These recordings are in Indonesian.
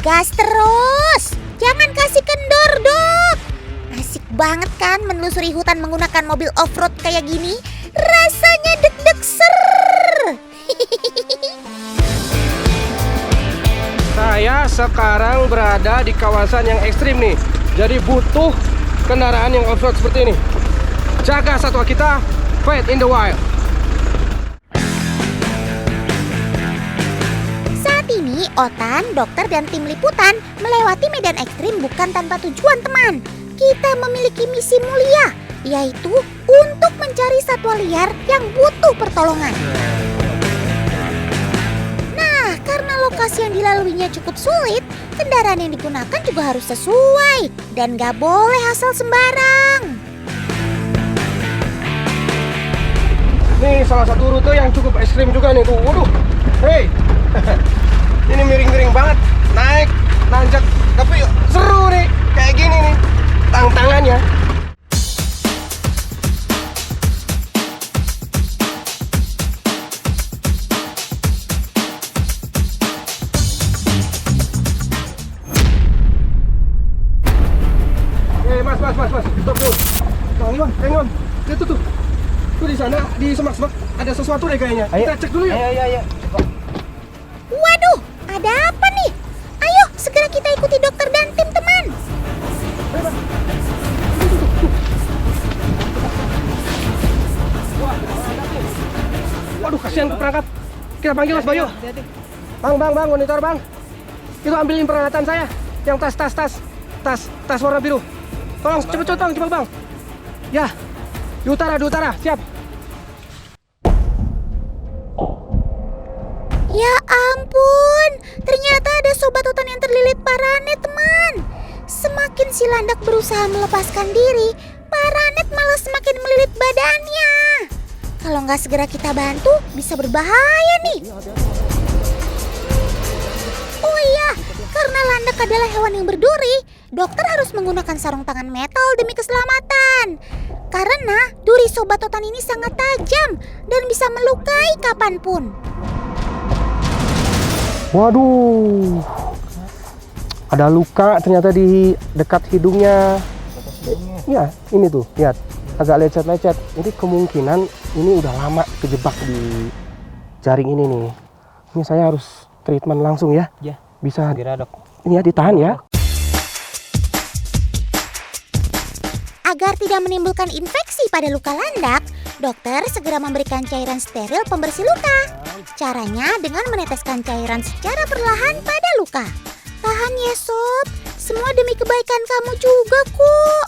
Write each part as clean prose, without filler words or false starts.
gas terus. Jangan kasih kendor, Dok. Asik banget kan menelusuri hutan menggunakan mobil off-road kayak gini? Rasanya deg-deg ser. Saya sekarang berada di kawasan yang ekstrim nih. Jadi butuh kendaraan yang off-road seperti ini. Jaga satwa kita, fight in the wild. Saat ini, Otan, dokter, dan tim liputan melewati medan ekstrim bukan tanpa tujuan, teman. Kita memiliki misi mulia, yaitu untuk mencari satwa liar yang butuh pertolongan. Nah, karena lokasi yang dilaluinya cukup sulit, kendaraan yang digunakan juga harus sesuai dan gak boleh asal sembarang. Nih salah satu rute yang cukup ekstrim juga nih tuh. Waduh, hei, ini miring-miring banget, naik, nanjak, tapi seru nih, kayak gini nih, tantangannya. Mas, stop dulu. Bang, lihat tuh. Tuh di sana, di semak-semak ada sesuatu deh kayaknya. Ayo. Kita cek dulu ya. Ayo. Waduh, ada apa nih? Ayo, segera kita ikuti dokter dan tim, teman. Waduh, kasihan ke perangkat. Kita panggil Mas Bayu. Bang, monitor bang. Itu ambilin peralatan saya. Yang tas warna biru. Tolong cepet bang. Ya, di utara, siap. Ya ampun, ternyata ada sobat hutan yang terlilit paranet, teman. Semakin si landak berusaha melepaskan diri, paranet malah semakin melilit badannya. Kalau nggak segera kita bantu, bisa berbahaya nih. Oh iya, karena landak adalah hewan yang berduri, dokter harus menggunakan sarung tangan metal demi keselamatan. Karena duri sobat hutan ini sangat tajam dan bisa melukai kapanpun. Waduh, ada luka ternyata di dekat hidungnya. Ya, ini tuh, lihat, agak lecet-lecet. Jadi kemungkinan ini udah lama kejebak di jaring ini nih. Ini saya harus treatment langsung ya. Ya, bisa segera dok. Ini ya, ditahan ya. Agar tidak menimbulkan infeksi pada luka landak, dokter segera memberikan cairan steril pembersih luka. Caranya dengan meneteskan cairan secara perlahan pada luka. Tahan ya sob, semua demi kebaikan kamu juga kok.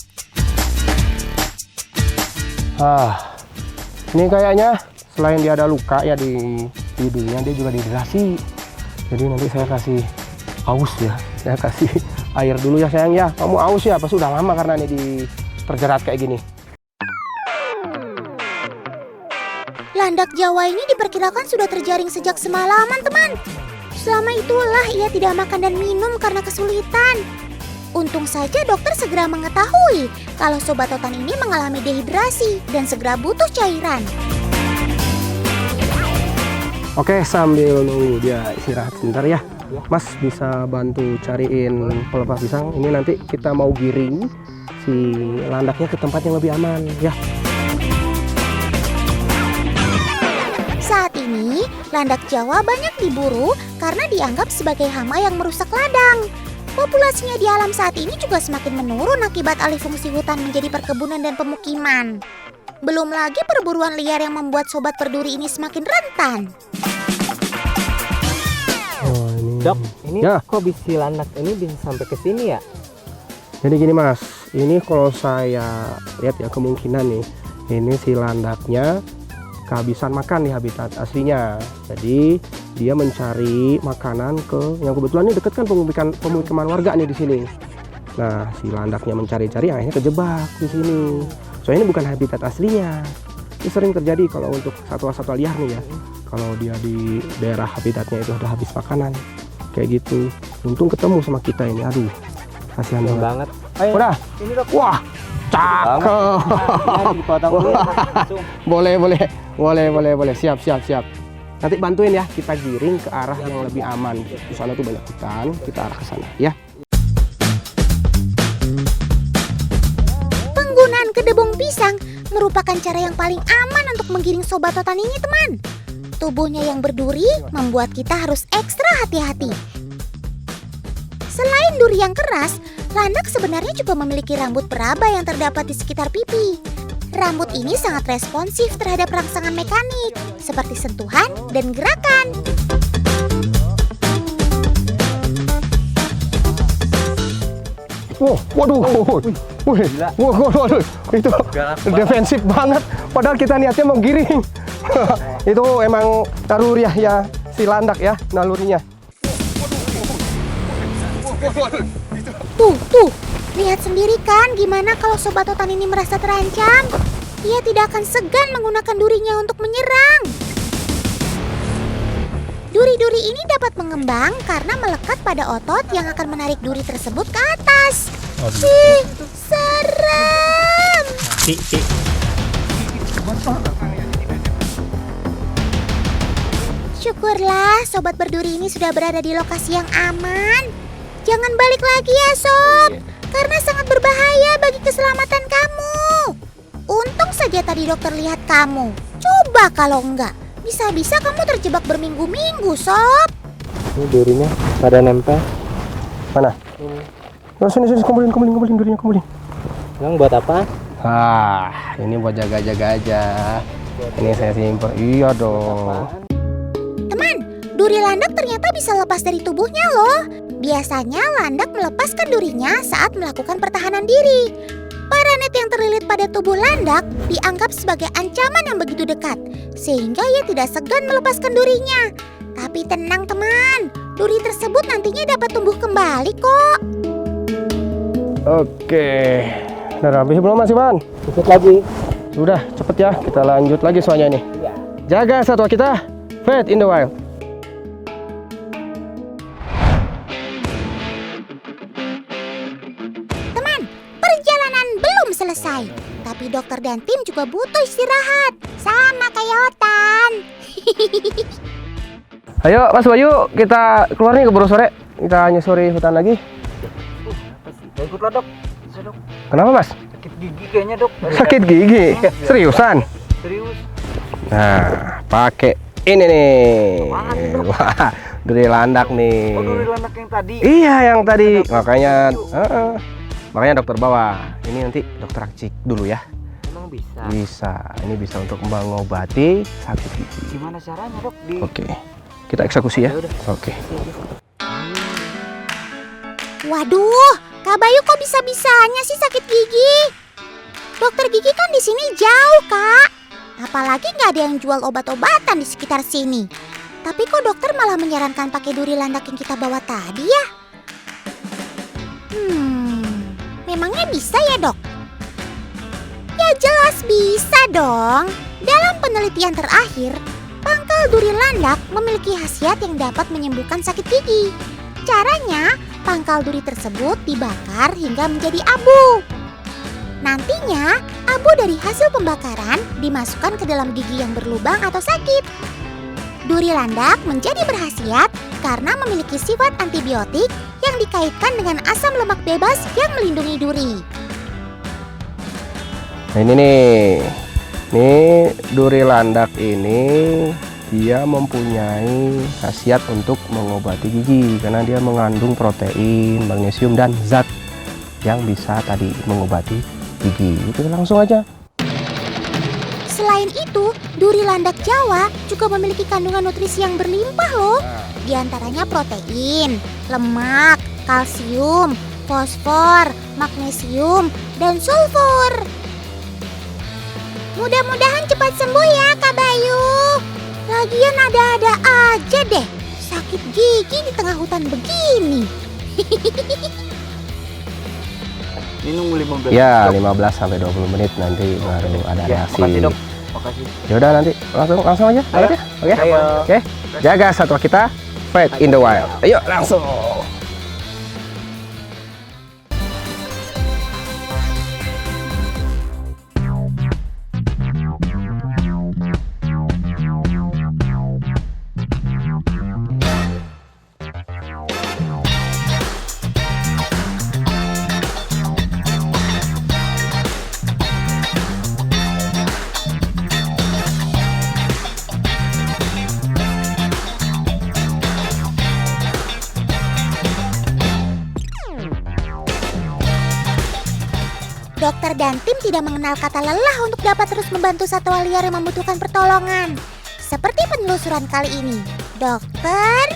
Ini kayaknya selain dia ada luka ya di hidungnya, dia juga dehidrasi. Jadi nanti saya kasih aus ya, saya kasih air dulu ya sayang ya. Kamu aus ya, pas sudah lama karena ini terjerat kayak gini. Landak Jawa ini diperkirakan sudah terjaring sejak semalaman, teman. Selama itulah ia tidak makan dan minum karena kesulitan. Untung saja dokter segera mengetahui kalau sobat hutan ini mengalami dehidrasi dan segera butuh cairan. Oke, sambil nunggu dia istirahat sebentar ya. Mas bisa bantu cariin pelepas pisang. Ini nanti kita mau giring si landaknya ke tempat yang lebih aman ya. Saat ini, landak Jawa banyak diburu karena dianggap sebagai hama yang merusak ladang. Populasinya di alam saat ini juga semakin menurun akibat alih fungsi hutan menjadi perkebunan dan pemukiman. Belum lagi perburuan liar yang membuat sobat berduri ini semakin rentan. Dok, ini ya. kok bisa landak ini bisa sampai ke sini ya? Jadi gini mas, ini kalau saya lihat ya kemungkinan nih, ini si landaknya kehabisan makan di habitat aslinya. Jadi dia mencari makanan ke yang kebetulan ini dekat kan pemukiman warga nih di sini. Nah, si landaknya mencari-cari akhirnya kejebak di sini. Soalnya ini bukan habitat aslinya. Ini sering terjadi kalau untuk satwa-satwa liar nih ya. Kalau dia di daerah habitatnya itu udah habis makanan. Kayak gitu. Untung ketemu sama kita ini. Aduh, kasihan banget. Ayo, udah. Ini dok. Wah, cakep. Dipotong dulu ya, langsung. Boleh. Siap. Nanti bantuin ya, kita giring ke arah yang lebih aman. Di sana tuh banyak hutan, kita arah ke sana ya. Penggunaan kedebong pisang merupakan cara yang paling aman untuk menggiring sobat totan ini, teman. Tubuhnya yang berduri membuat kita harus ekstra hati-hati. Selain duri yang keras, landak sebenarnya juga memiliki rambut peraba yang terdapat di sekitar pipi. Rambut ini sangat responsif terhadap rangsangan mekanik, seperti sentuhan dan gerakan. Waduh, itu defensif banget. Padahal kita niatnya mau giring. Itu emang naluri ya si landak ya, nalurinya. Tuh, lihat sendiri kan gimana kalau sobat totan ini merasa terancam. Ia tidak akan segan menggunakan durinya untuk menyerang. Duri-duri ini dapat mengembang karena melekat pada otot yang akan menarik duri tersebut ke atas. Serem! Syukurlah sobat berduri ini sudah berada di lokasi yang aman. Jangan balik lagi ya sob, karena sangat berbahaya bagi keselamatan kamu. Untung saja tadi dokter lihat kamu. Coba kalau enggak, bisa-bisa kamu terjebak berminggu-minggu sob. Ini durinya pada nempel. Mana? Oh, sini kumpulin durinya, kumpulin. Emang buat apa? Ini buat jaga-jaga aja. Ini saya simpan. Iya dong. Teman, duri landak ternyata bisa lepas dari tubuhnya loh. Biasanya landak melepaskan durinya saat melakukan pertahanan diri. Paranet yang terlilit pada tubuh landak dianggap sebagai ancaman yang begitu dekat, sehingga ia tidak segan melepaskan durinya. Tapi tenang teman, duri tersebut nantinya dapat tumbuh kembali kok. Oke. Udah habis belum Mas Iwan? Ikut lagi. Sudah, cepet ya. Kita lanjut lagi soalnya nih. Jaga satwa kita. Fed in the wild. Teman, perjalanan belum selesai. Tapi dokter dan tim juga butuh istirahat. Sama kayak Otan. Ayo Mas Bayu, kita keluar nih keburu sore. Kita nyusuri hutan lagi. Ikutlah dok. Bisa dok. Kenapa Mas? Sakit gigi kayaknya dok. Sakit gigi? Seriusan? Serius. Nah, pakai ini nih. Wah, duri landak nih. Oh, duri landak yang tadi. Iya, yang tadi. Makanya dokter bawa. Ini nanti dokter cek dulu ya. Emang bisa? Bisa. Ini bisa untuk mengobati sakit gigi. Gimana caranya dok? Oke. Kita eksekusi ya. Yaudah. Oke. Waduh, Kak Bayu kok bisa-bisanya sih sakit gigi? Dokter gigi kan di sini jauh, Kak. Apalagi nggak ada yang jual obat-obatan di sekitar sini. Tapi kok dokter malah menyarankan pakai duri landak yang kita bawa tadi ya? Memangnya bisa ya, Dok? Ya jelas bisa dong. Dalam penelitian terakhir, pangkal duri landak memiliki khasiat yang dapat menyembuhkan sakit gigi. Caranya, pangkal duri tersebut dibakar hingga menjadi abu. Nantinya, abu dari hasil pembakaran dimasukkan ke dalam gigi yang berlubang atau sakit. Duri landak menjadi berkhasiat karena memiliki sifat antibiotik yang dikaitkan dengan asam lemak bebas yang melindungi duri. Nah ini nih duri landak ini dia mempunyai khasiat untuk mengobati gigi karena dia mengandung protein, magnesium dan zat yang bisa tadi mengobati gigi. Itu langsung aja. Selain itu, duri landak Jawa juga memiliki kandungan nutrisi yang berlimpah loh. Di antaranya protein, lemak, kalsium, fosfor, magnesium, dan sulfur. Mudah-mudahan cepat sembuh ya Kak Bayu. Lagian ada-ada aja deh sakit gigi di tengah hutan begini. Ini nunggu 15 Ya 15 sampai 20 menit nanti baru ada reaksi. Makasih dok. Makasih. Yaudah nanti langsung aja. Ayo. Oke. Ayo. Oke. Jaga satwa kita. Fight in the wild. Ayo langsung. Dokter dan tim tidak mengenal kata lelah untuk dapat terus membantu satwa liar yang membutuhkan pertolongan. Seperti penelusuran kali ini, dokter...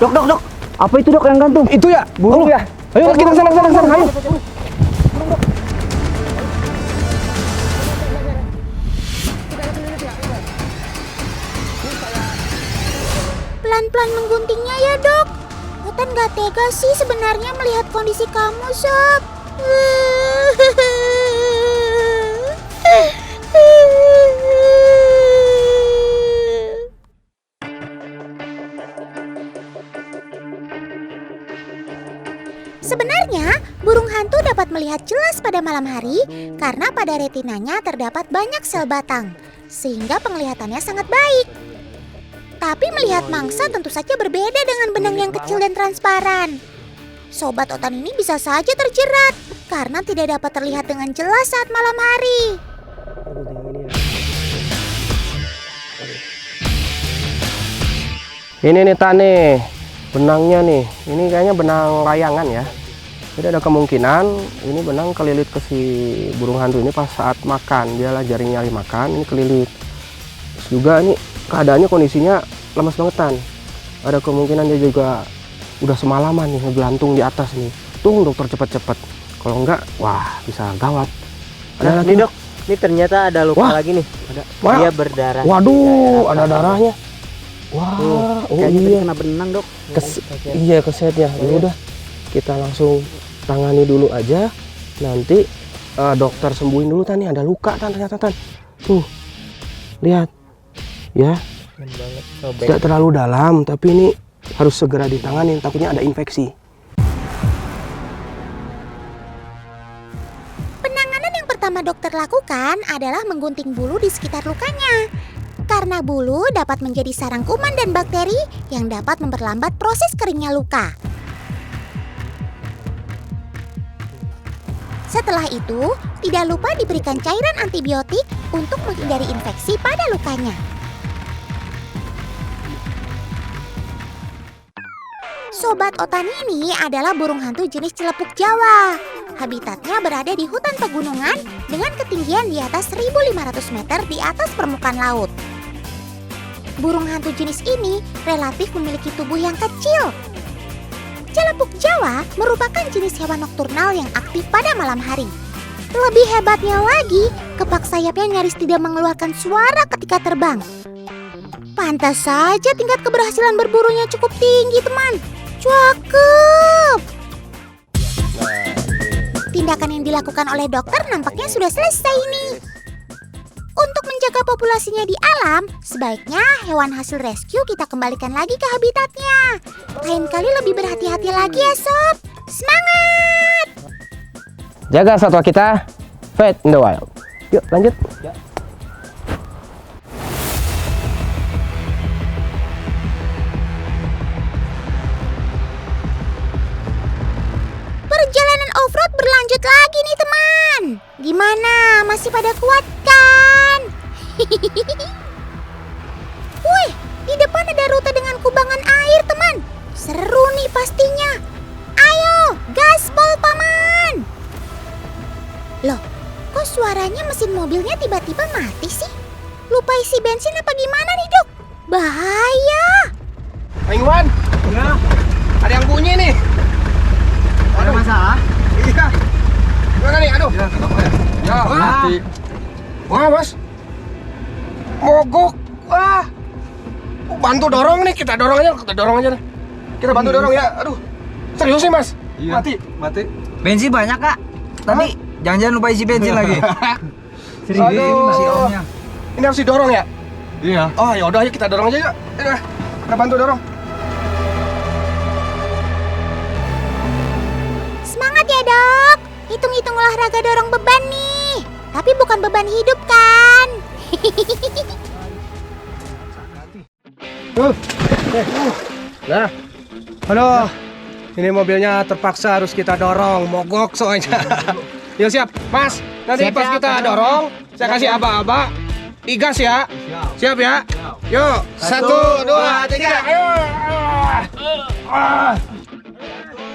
Dok. Apa itu dok yang gantung? Itu ya, burung ya. Ayo kita kesana, ayo. Pelan-pelan mengguntingnya ya dok. Otan gak tega sih sebenarnya melihat kondisi kamu sob. Sebenarnya, burung hantu dapat melihat jelas pada malam hari karena pada retinanya terdapat banyak sel batang, sehingga penglihatannya sangat baik. Tapi melihat mangsa tentu saja berbeda dengan benang yang kecil dan transparan. Sobat Otan ini bisa saja terjerat karena tidak dapat terlihat dengan jelas saat malam hari. Ini nih Tane, benangnya nih. Ini kayaknya benang layangan ya. Jadi ada kemungkinan ini benang kelilit ke si burung hantu ini pas saat makan. Dia lah jaring nyari makan, ini kelilit. Terus juga ini keadaannya kondisinya lemas bangetan. Ada kemungkinan dia juga udah semalaman nih ngegelantung di atas nih. Tunggu dokter cepet-cepet. Kalau enggak, wah bisa gawat. Ada lagi Nih dok, ini ternyata ada luka lagi nih. Dia berdarah. Waduh, ada darahnya. Wah, kayaknya tadi iya. kena benang dok. Iya kesetnya. Ya udah, kita langsung tangani dulu aja. Nanti dokter sembuhin dulu Tan. Nih ada luka Tan ternyata Tan. Tuh, lihat. Ya, tidak terlalu dalam, tapi ini harus segera ditangani. Takutnya ada infeksi. Penanganan yang pertama dokter lakukan adalah menggunting bulu di sekitar lukanya. Karena bulu dapat menjadi sarang kuman dan bakteri yang dapat memperlambat proses keringnya luka. Setelah itu, tidak lupa diberikan cairan antibiotik untuk menghindari infeksi pada lukanya. Sobat Otan ini adalah burung hantu jenis celepuk Jawa. Habitatnya berada di hutan pegunungan dengan ketinggian di atas 1.500 meter di atas permukaan laut. Burung hantu jenis ini relatif memiliki tubuh yang kecil. Celepuk Jawa merupakan jenis hewan nokturnal yang aktif pada malam hari. Lebih hebatnya lagi, kepak sayapnya nyaris tidak mengeluarkan suara ketika terbang. Pantas saja tingkat keberhasilan berburunya cukup tinggi, teman. Cakep! Tindakan yang dilakukan oleh dokter nampaknya sudah selesai nih. Untuk menjaga populasinya di alam, sebaiknya hewan hasil rescue kita kembalikan lagi ke habitatnya. Lain kali lebih berhati-hati lagi ya sob. Semangat! Jaga satwa kita, Fate in the Wild. Yuk lanjut. Perjalanan off-road berlanjut lagi nih teman. Gimana? Masih pada kuat kan? Wih, di depan ada rute dengan kubangan air teman. Seru nih pastinya. Ayo, gaspol paman. Loh, kok suaranya mesin mobilnya tiba-tiba mati sih? Lupa isi bensin apa gimana nih dok? Bahaya. Iwan, ya. Ada yang bunyi nih. Ada masalah? Iya. Gimana nih? Aduh. Ya, mati. Wah, Mas. Mogok. Wah. Bantu dorong nih, kita dorong aja. Kita bantu dorong ya. Aduh. Serius sih, Mas? Iya. Mati. Bensin banyak kak. Tadi jangan lupa isi bensin lagi. Aduh. Ini masih omnya. Ini harus didorong ya? Iya. Oh, ya udah ayo kita dorong aja yuk. Ayo, kita bantu dorong. Semangat ya dok. Hitung-hitung olahraga dorong beban nih. Tapi bukan beban hidup kan? Nah, aduh, ini mobilnya terpaksa harus kita dorong, mogok soalnya. Yuk siap, Mas. Nanti pas kita dorong, saya kasih aba-aba, digas ya. Siap ya. Yuk, 1, 2, 3, ayo.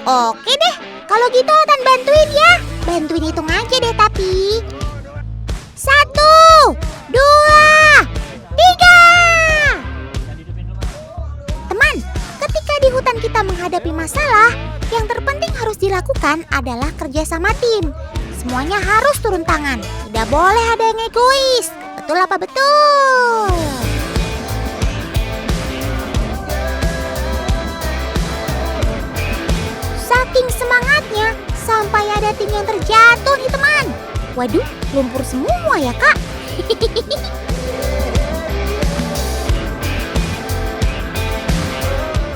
Oke deh, kalau gitu Otan bantuin ya. Bantuin hitung aja deh tapi. 1, 2, 3. Teman, ketika di hutan kita menghadapi masalah, yang terpenting harus dilakukan adalah kerja sama tim. Semuanya harus turun tangan, tidak boleh ada yang egois. Betul apa betul? Saking semangatnya, sampai ada tim yang terjatuh nih teman. Waduh, lumpur semua ya kak.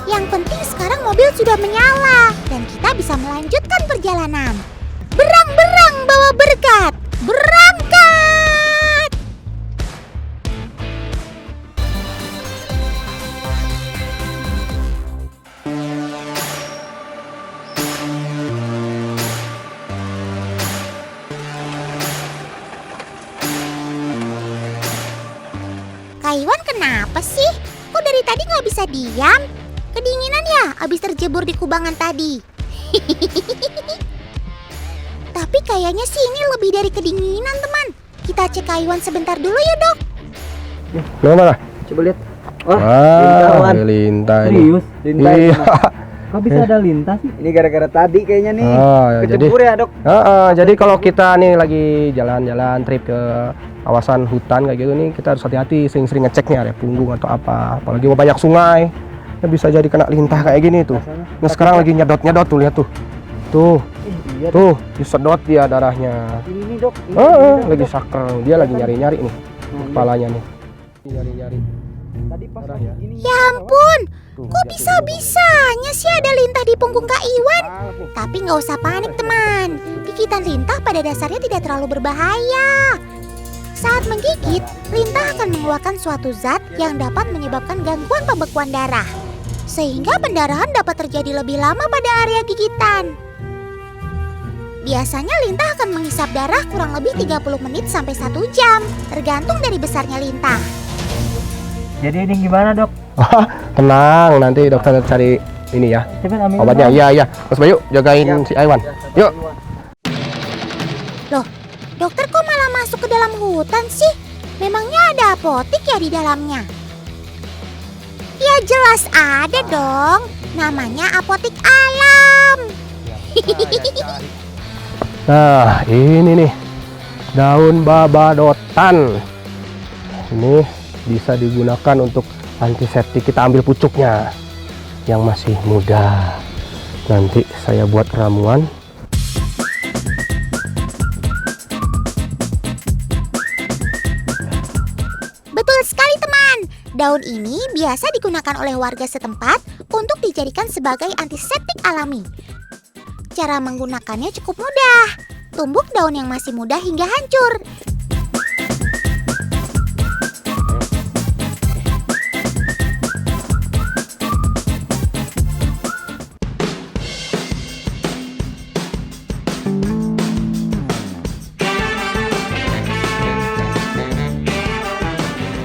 Yang penting sekarang mobil sudah menyala dan kita bisa melanjutkan perjalanan. Berang-berang bawa berkat, berangkat! Kak Iwan kenapa sih? Kok dari tadi nggak bisa diam? Kedinginan ya abis terjebur di kubangan tadi. Tapi kayaknya sih ini lebih dari kedinginan teman. Kita cek Kak Iwan sebentar dulu ya dok. Mana? Coba lihat. Wah, lintah ini. serius, lintah. Iya. Kok bisa ada lintah sih? Ini gara-gara tadi kayaknya nih. Jadi Kecebur ya dok. jadi kalau kita nih lagi jalan-jalan trip ke kawasan hutan kayak gitu nih, kita harus hati-hati, sering-sering ngecek nih ada punggung atau apa. Apalagi mau banyak sungai, ya bisa jadi kena lintah kayak gini tuh. Nah sekarang lagi nyedot-nyedot tuh, lihat tuh. Tuh, Iya, tuh disedot dia darahnya. ini dok. Lagi saker, dia lagi nyari-nyari nih kepalanya nih. Nyari-nyari. Tadi pas Darah ya. ini. Ya ampun, Tuh, kok lihat tuh, bisa-bisanya sih ada lintah di punggung Kak Iwan? Tapi nggak usah panik teman, gigitan lintah pada dasarnya tidak terlalu berbahaya. Saat menggigit, lintah akan mengeluarkan suatu zat yang dapat menyebabkan gangguan pembekuan darah. Sehingga pendarahan dapat terjadi lebih lama pada area gigitan. Biasanya lintah akan menghisap darah kurang lebih 30 menit sampai 1 jam, tergantung dari besarnya lintah. Jadi ini gimana dok? Tenang, nanti dokter cari ini ya. Cepet ambil Obatnya, iya. Mas Bayu, jagain si Aiwan. Yuk. Loh, dokter kok malah masuk ke dalam hutan sih? Memangnya ada apotik ya di dalamnya? Ya jelas ada dong, namanya apotik alam. Nah, ini nih daun babadotan. Ini bisa digunakan untuk antiseptik. Kita ambil pucuknya yang masih muda. Nanti saya buat ramuan. Betul sekali teman, daun ini biasa digunakan oleh warga setempat untuk dijadikan sebagai antiseptik alami. Cara menggunakannya cukup mudah. Tumbuk daun yang masih muda hingga hancur.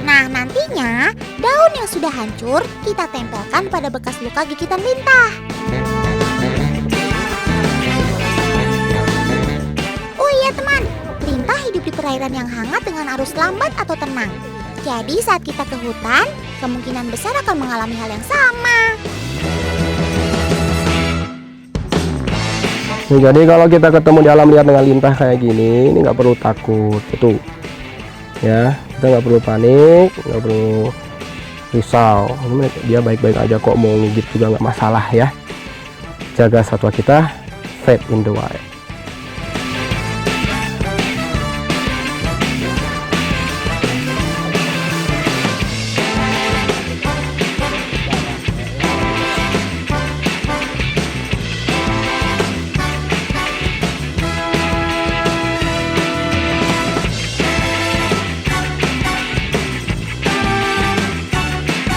Nah, nantinya daun yang sudah hancur kita tempelkan pada bekas luka gigitan lintah. Oh iya teman, lintah hidup di perairan yang hangat dengan arus lambat atau tenang. Jadi saat kita ke hutan, kemungkinan besar akan mengalami hal yang sama. Jadi kalau kita ketemu di alam liar dengan lintah kayak gini, ini nggak perlu takut, itu ya, kita nggak perlu panik, nggak perlu risau. Dia baik-baik aja kok, mau ngigit juga nggak masalah ya. Jaga satwa kita, fade in the wild.